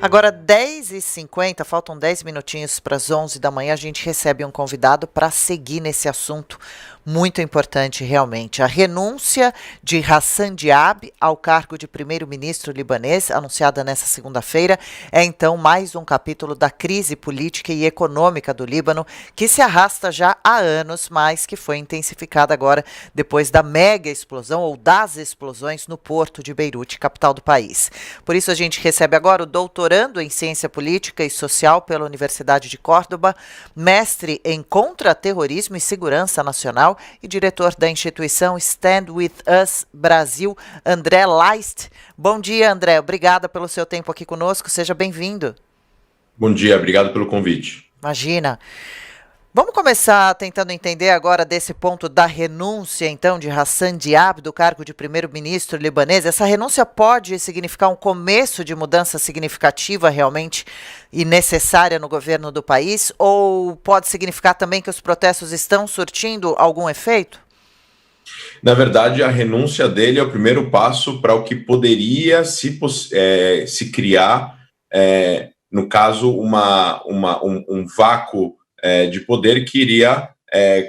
Agora, 10h50, faltam 10 minutinhos para as 11 da manhã, a gente recebe um convidado para seguir nesse assunto muito importante, realmente. A renúncia de Hassan Diab ao cargo de primeiro-ministro libanês, anunciada nesta segunda-feira, é então mais um capítulo da crise política e econômica do Líbano, que se arrasta já há anos, mas que foi intensificada agora depois da mega explosão ou das explosões no porto de Beirute, capital do país. Por isso a gente recebe agora o doutorando em Ciência Política e Social pela Universidade de Córdoba, mestre em Contra-Terrorismo e Segurança Nacional e diretor da instituição Stand With Us Brasil, André Leist. Bom dia, André. Obrigada pelo seu tempo aqui conosco. Seja bem-vindo. Bom dia, obrigado pelo convite. Imagina. Vamos começar tentando entender agora desse ponto da renúncia, então, de Hassan Diab do cargo de primeiro-ministro libanês. Essa renúncia pode significar um começo de mudança significativa realmente e necessária no governo do país? Ou pode significar também que os protestos estão surtindo algum efeito? Na verdade, a renúncia dele é o primeiro passo para o que poderia se criar, no caso, um vácuo de poder que iria,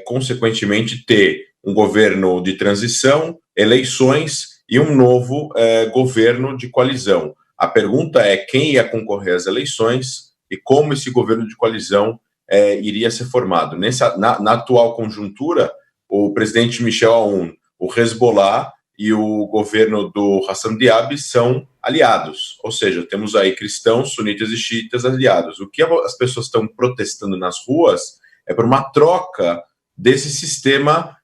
consequentemente, ter um governo de transição, eleições e um novo governo de coalizão. A pergunta é quem ia concorrer às eleições e como esse governo de coalizão iria ser formado. Na atual conjuntura, o presidente Michel Aoun, o Hezbollah e o governo do Hassan Diab são aliados, ou seja, temos aí cristãos, sunitas e xiitas aliados. O que as pessoas estão protestando nas ruas é por uma troca desse sistema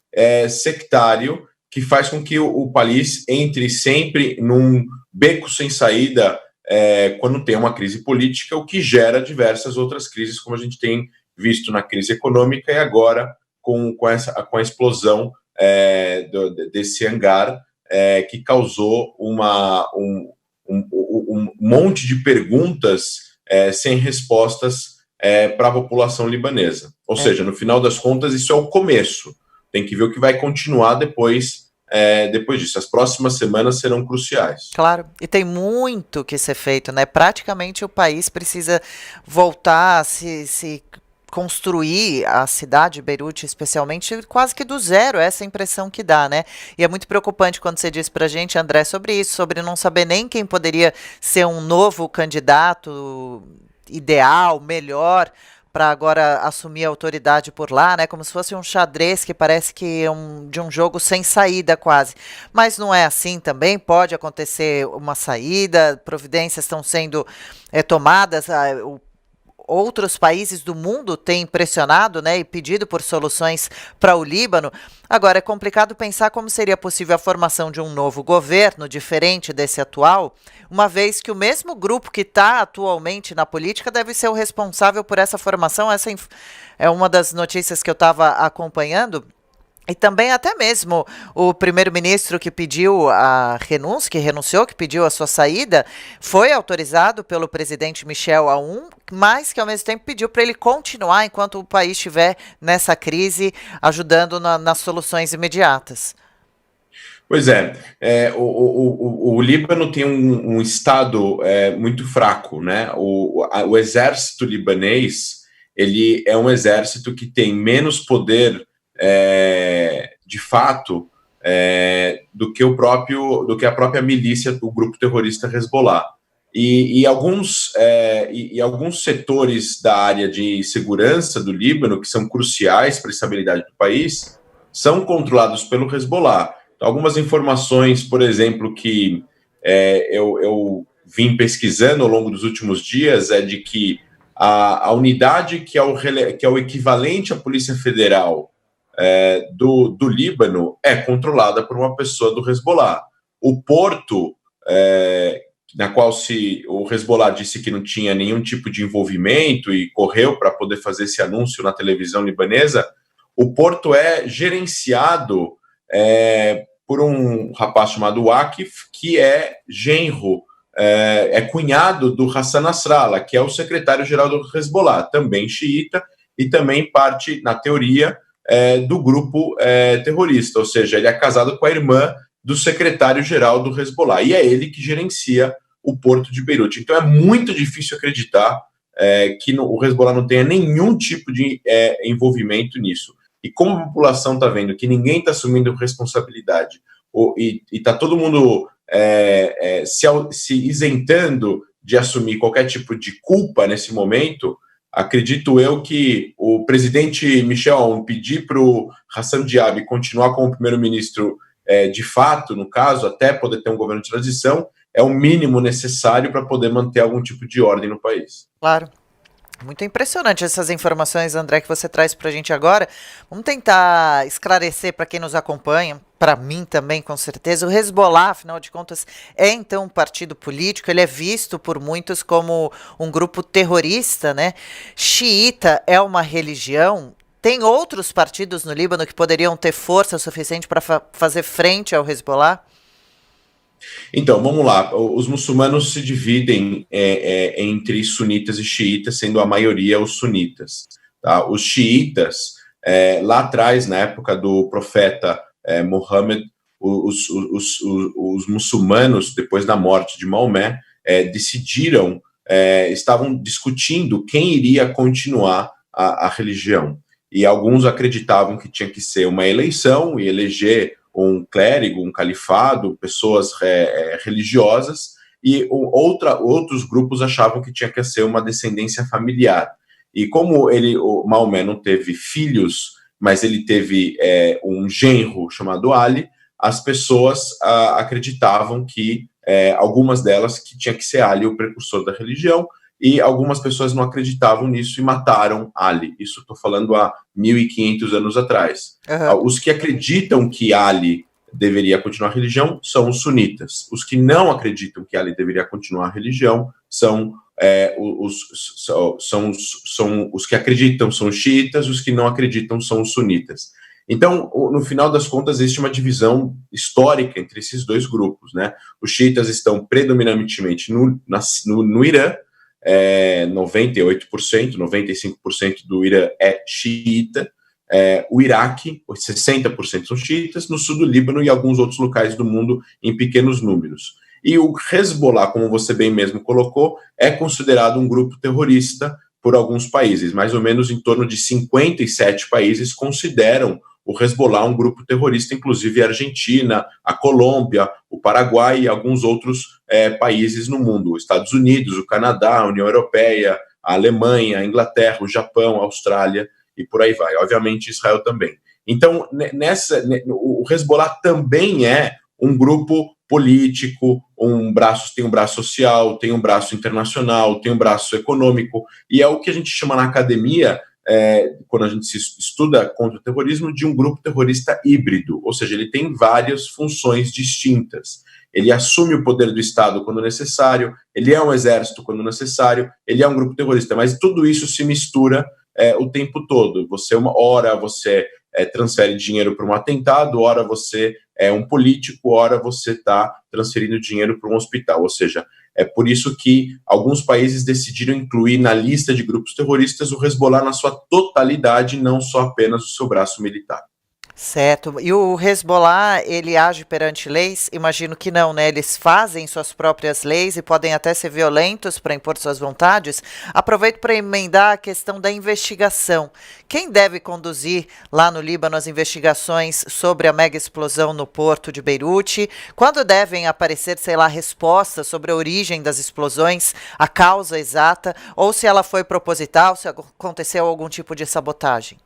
sectário que faz com que o país entre sempre num beco sem saída quando tem uma crise política, o que gera diversas outras crises, como a gente tem visto na crise econômica e agora com a explosão desse hangar que causou um monte de perguntas sem respostas para a população libanesa. Ou seja, no final das contas, isso é o começo. Tem que ver o que vai continuar depois disso. As próximas semanas serão cruciais. Claro, e tem muito que ser feito, né? Praticamente o país precisa voltar a se construir a cidade de Beirute, especialmente, quase que do zero, essa impressão que dá, né? E é muito preocupante quando você diz pra gente, André, sobre isso, sobre não saber nem quem poderia ser um novo candidato ideal, melhor, para agora assumir a autoridade por lá, né? Como se fosse um xadrez que parece que é de um jogo sem saída quase. Mas não é assim também, pode acontecer uma saída, providências estão sendo tomadas, outros países do mundo têm pressionado, né, e pedido por soluções para o Líbano. Agora, é complicado pensar como seria possível a formação de um novo governo, diferente desse atual, uma vez que o mesmo grupo que está atualmente na política deve ser o responsável por essa formação. Essa é uma das notícias que eu estava acompanhando. E também até mesmo o primeiro-ministro que pediu a renúncia, que renunciou, que pediu a sua saída, foi autorizado pelo presidente Michel Aoun, mas que ao mesmo tempo pediu para ele continuar enquanto o país estiver nessa crise, ajudando nas soluções imediatas. Pois o Líbano tem um estado muito fraco, né? O exército libanês, ele é um exército que tem menos poder de fato do que a própria milícia do grupo terrorista Hezbollah. E alguns setores da área de segurança do Líbano, que são cruciais para a estabilidade do país, são controlados pelo Hezbollah. Então, algumas informações, por exemplo, que eu vim pesquisando ao longo dos últimos dias é de que a unidade que é o equivalente à Polícia Federal do Líbano é controlada por uma pessoa do Hezbollah. O porto, na qual o Hezbollah disse que não tinha nenhum tipo de envolvimento e correu para poder fazer esse anúncio na televisão libanesa, o porto é gerenciado por um rapaz chamado Wakif, que é genro, cunhado do Hassan Nasrallah, que é o secretário-geral do Hezbollah, também xiita e também parte, na teoria, do grupo terrorista, ou seja, ele é casado com a irmã do secretário-geral do Hezbollah, e é ele que gerencia o porto de Beirute. Então é muito difícil acreditar que o Hezbollah não tenha nenhum tipo de envolvimento nisso. E como a população está vendo que ninguém está assumindo responsabilidade e está todo mundo se isentando de assumir qualquer tipo de culpa nesse momento, acredito eu que o presidente Michel Aoun pedir para o Hassan Diab continuar como primeiro-ministro de fato, no caso, até poder ter um governo de transição, é o mínimo necessário para poder manter algum tipo de ordem no país. Claro. Muito impressionante essas informações, André, que você traz para a gente agora. Vamos tentar esclarecer para quem nos acompanha, para mim também, com certeza. O Hezbollah, afinal de contas, é então um partido político, ele é visto por muitos como um grupo terrorista, né? Xiita é uma religião. Tem outros partidos no Líbano que poderiam ter força suficiente para fazer frente ao Hezbollah? Então, vamos lá. Os muçulmanos se dividem entre sunitas e xiitas, sendo a maioria os sunitas. Tá? Os xiitas, lá atrás, na época do profeta Muhammad, os muçulmanos, depois da morte de Maomé, estavam discutindo quem iria continuar a religião. E alguns acreditavam que tinha que ser uma eleição e eleger um clérigo, um califado, pessoas religiosas, e outros grupos achavam que tinha que ser uma descendência familiar. E como o Maomé não teve filhos, mas ele teve um genro chamado Ali, as pessoas acreditavam que, algumas delas, que tinha que ser Ali o precursor da religião, e algumas pessoas não acreditavam nisso e mataram Ali. Isso estou falando há 1.500 anos atrás. Uhum. Os que acreditam que Ali deveria continuar a religião são os sunitas. Os que não acreditam que Ali deveria continuar a religião são os que acreditam, são os xiitas, os que não acreditam são os sunitas. Então, no final das contas, existe uma divisão histórica entre esses dois grupos, né? Os xiitas estão predominantemente no Irã, 98%, 95% do Irã é xiita, o Iraque, 60% são xiitas, no sul do Líbano e alguns outros locais do mundo em pequenos números. E o Hezbollah, como você bem mesmo colocou, é considerado um grupo terrorista por alguns países. Mais ou menos em torno de 57 países consideram o Hezbollah um grupo terrorista, inclusive a Argentina, a Colômbia, o Paraguai e alguns outros países no mundo. Os Estados Unidos, o Canadá, a União Europeia, a Alemanha, a Inglaterra, o Japão, a Austrália e por aí vai. Obviamente, Israel também. Então, o Hezbollah também é um grupo político, tem um braço social, tem um braço internacional, tem um braço econômico, e é o que a gente chama na academia, quando a gente se estuda contra o terrorismo, de um grupo terrorista híbrido, ou seja, ele tem várias funções distintas. Ele assume o poder do Estado quando necessário, ele é um exército quando necessário, ele é um grupo terrorista, mas tudo isso se mistura o tempo todo. Ora você transfere dinheiro para um atentado, ora você é um político, ora você está transferindo dinheiro para um hospital. Ou seja, é por isso que alguns países decidiram incluir na lista de grupos terroristas o Hezbollah na sua totalidade, não só apenas o seu braço militar. Certo. E o Hezbollah, ele age perante leis? Imagino que não, né? Eles fazem suas próprias leis e podem até ser violentos para impor suas vontades. Aproveito para emendar a questão da investigação. Quem deve conduzir lá no Líbano as investigações sobre a mega explosão no porto de Beirute? Quando devem aparecer, sei lá, respostas sobre a origem das explosões, a causa exata, ou se ela foi proposital, se aconteceu algum tipo de sabotagem?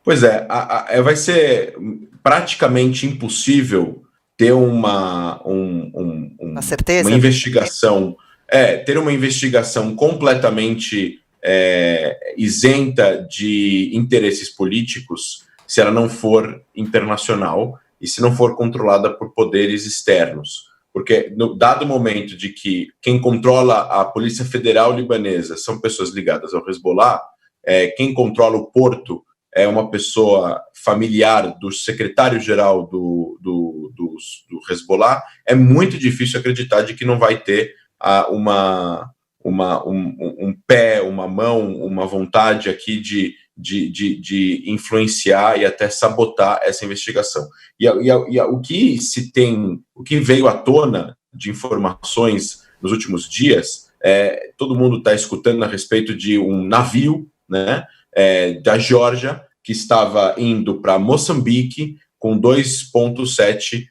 Pois vai ser praticamente impossível ter uma investigação, ter uma investigação completamente isenta de interesses políticos se ela não for internacional e se não for controlada por poderes externos. Porque, no dado momento de que quem controla a Polícia Federal Libanesa são pessoas ligadas ao Hezbollah, quem controla o porto é uma pessoa familiar do secretário-geral do Hezbollah, é muito difícil acreditar de que não vai ter um pé, uma mão, uma vontade aqui de influenciar e até sabotar essa investigação. O que veio à tona de informações nos últimos dias. Todo mundo está escutando a respeito de um navio, né, da Geórgia, que estava indo para Moçambique com 2,7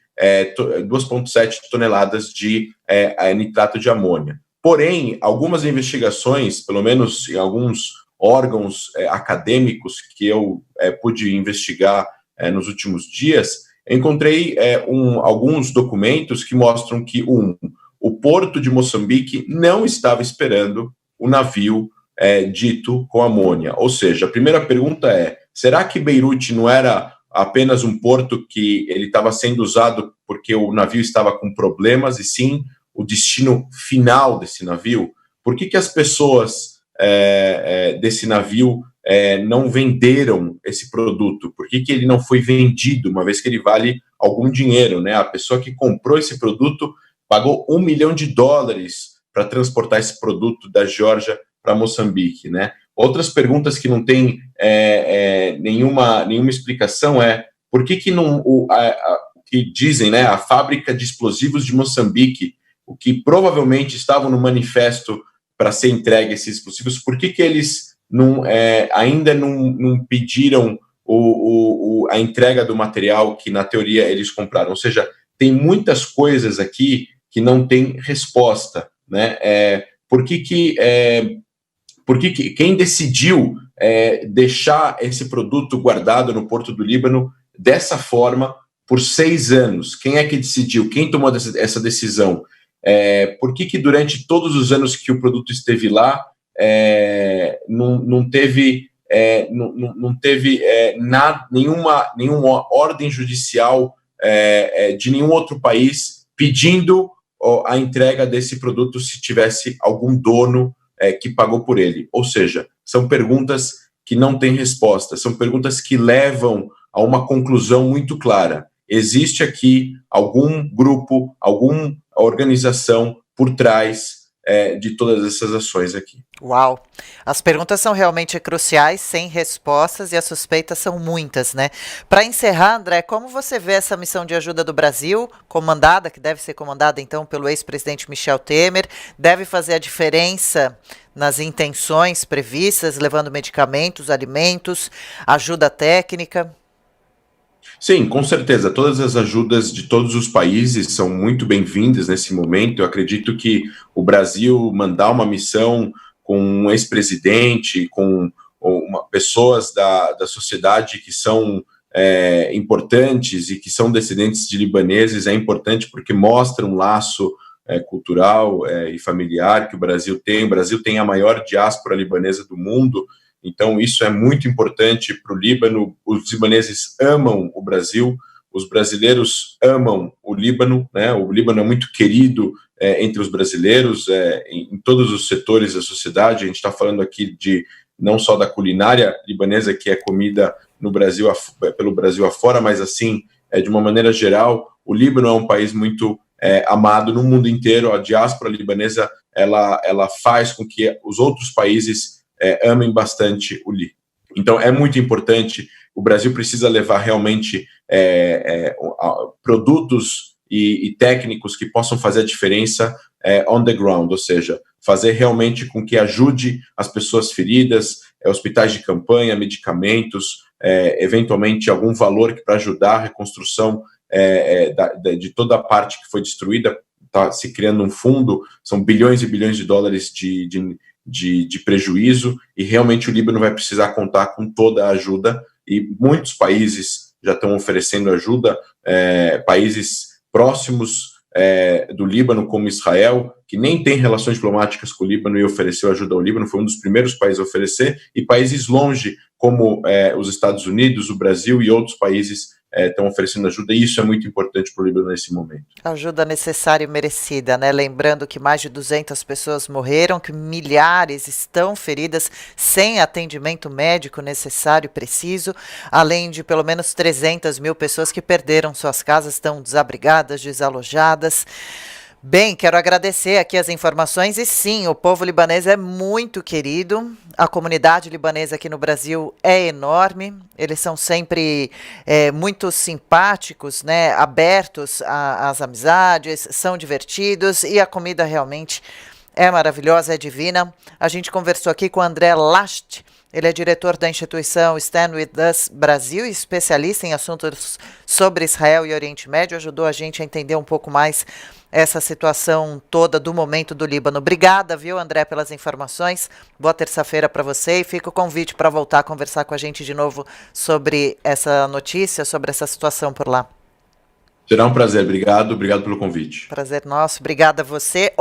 toneladas de nitrato de amônia. Porém, algumas investigações, pelo menos em alguns órgãos acadêmicos que eu pude investigar nos últimos dias, encontrei alguns documentos que mostram que, o porto de Moçambique não estava esperando o navio dito com amônia. Ou seja, a primeira pergunta será que Beirute não era apenas um porto que ele estava sendo usado porque o navio estava com problemas, e sim o destino final desse navio? Por que as pessoas desse navio não venderam esse produto? Por que ele não foi vendido, uma vez que ele vale algum dinheiro, né? A pessoa que comprou esse produto pagou $1 milhão para transportar esse produto da Geórgia para Moçambique, né? Outras perguntas que não têm nenhuma explicação por que não que dizem, né, a fábrica de explosivos de Moçambique, o que provavelmente estavam no manifesto para ser entregue esses explosivos, por que eles ainda não pediram a entrega do material que, na teoria, eles compraram? Ou seja, tem muitas coisas aqui que não tem resposta, né? Por que quem decidiu deixar esse produto guardado no Porto do Líbano dessa forma por 6 anos? Quem é que decidiu? Quem tomou essa decisão? Por que durante todos os anos que o produto esteve lá, não teve nenhuma ordem judicial de nenhum outro país pedindo a entrega desse produto se tivesse algum dono que pagou por ele? Ou seja, são perguntas que não têm resposta, são perguntas que levam a uma conclusão muito clara. Existe aqui algum grupo, alguma organização por trás de todas essas ações aqui. Uau! As perguntas são realmente cruciais, sem respostas, e as suspeitas são muitas, né? Para encerrar, André, como você vê essa missão de ajuda do Brasil, que deve ser comandada então pelo ex-presidente Michel Temer, deve fazer a diferença nas intenções previstas, levando medicamentos, alimentos, ajuda técnica? Sim, com certeza. Todas as ajudas de todos os países são muito bem-vindas nesse momento. Eu acredito que o Brasil mandar uma missão com um ex-presidente, com pessoas da sociedade que são importantes e que são descendentes de libaneses é importante, porque mostra um laço cultural e familiar que o Brasil tem. O Brasil tem a maior diáspora libanesa do mundo. Então, isso é muito importante para o Líbano. Os libaneses amam o Brasil, os brasileiros amam o Líbano, né? O Líbano é muito querido entre os brasileiros, em todos os setores da sociedade. A gente está falando aqui não só da culinária libanesa, que é comida no Brasil, pelo Brasil afora, mas, assim, de uma maneira geral, o Líbano é um país muito amado no mundo inteiro. A diáspora libanesa ela faz com que os outros países amem bastante o Líbano. Então, é muito importante. O Brasil precisa levar realmente produtos e técnicos que possam fazer a diferença on the ground, ou seja, fazer realmente com que ajude as pessoas feridas, hospitais de campanha, medicamentos, eventualmente algum valor para ajudar a reconstrução de toda a parte que foi destruída. Está se criando um fundo, são bilhões e bilhões de dólares de prejuízo, e realmente o Líbano vai precisar contar com toda a ajuda, e muitos países já estão oferecendo ajuda, países próximos do Líbano, como Israel, que nem tem relações diplomáticas com o Líbano e ofereceu ajuda ao Líbano, foi um dos primeiros países a oferecer, e países longe, como os Estados Unidos, o Brasil e outros países estão oferecendo ajuda, e isso é muito importante para o Líbano nesse momento. Ajuda necessária e merecida, né? Lembrando que mais de 200 pessoas morreram, que milhares estão feridas sem atendimento médico necessário e preciso, além de pelo menos 300 mil pessoas que perderam suas casas, estão desabrigadas, desalojadas. Bem, quero agradecer aqui as informações e sim, o povo libanês é muito querido, a comunidade libanesa aqui no Brasil é enorme, eles são sempre muito simpáticos, né, abertos às amizades, são divertidos e a comida realmente é maravilhosa, é divina. A gente conversou aqui com o André Last, ele é diretor da instituição Stand With Us Brasil, especialista em assuntos sobre Israel e Oriente Médio, ajudou a gente a entender um pouco mais essa situação toda do momento do Líbano. Obrigada, viu, André, pelas informações. Boa terça-feira para você e fica o convite para voltar a conversar com a gente de novo sobre essa notícia, sobre essa situação por lá. Será um prazer. Obrigado pelo convite. Prazer nosso. Obrigada a você.